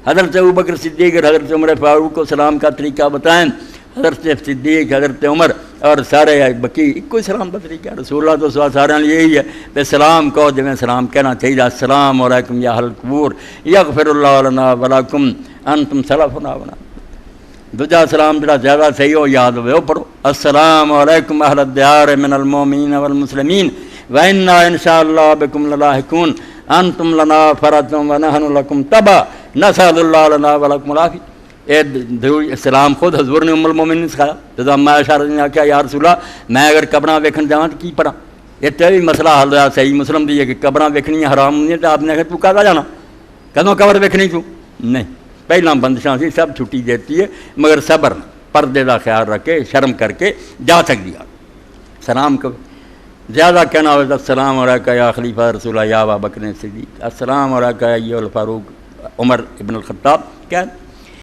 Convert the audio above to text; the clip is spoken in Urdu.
حضرت ابوبکر صدیق اور حضرت عمر فاروق کو سلام کا طریقہ بتائیں. حضرت صدیق، حضرت عمر اور سارے بقی کوئی سلام کا طریقہ. رسول اللہ تو سارے یہی ہے کہ سلام کہو جو سلام کہنا چاہیے. السلام علیکم یا اہل القبور یغفر اللہ لنا ولکم انتم سلفنا ونا. دوجا سلام جڑا زیادہ صحیح ہو یاد ہوئے وہ پڑھو. السلام علیکم اہل الدیار من المؤمنین والمسلمین وإنا ان شاء اللہ بکم للاحقون انتم لنا فرد ونحن لکم تبع نسأل اللہ لنا ولکم العافیہ. سلام خود حضور نے ام المومنین نے سکھایا. جب اما عائشہ رضی اللہ عنہا کہا یا رسول اللہ میں اگر قبراں ویکھن جاواں تو کی پڑھاں؟ اتنے بھی مسئلہ حل ہوا صحیح مسلم دی ہے کہ قبراں ویکھنی حرام نہیں ہے. تو آپ نے کہا تو کہاں جانا، کدوں قبر ویکھنی تو نہیں. پہلا بندشاں سی سب چھٹی دیتی ہے مگر صبر پردے کا خیال رکھ کے شرم کر کے جا سکتی ہے. سلام کو زیادہ کہنا ہو السلام علیکہ یا خلیفہ رسول اللہ یا ابا بکر صدیق، السلام علیکہ یا الفاروق عمر ابن الخطاب. کیا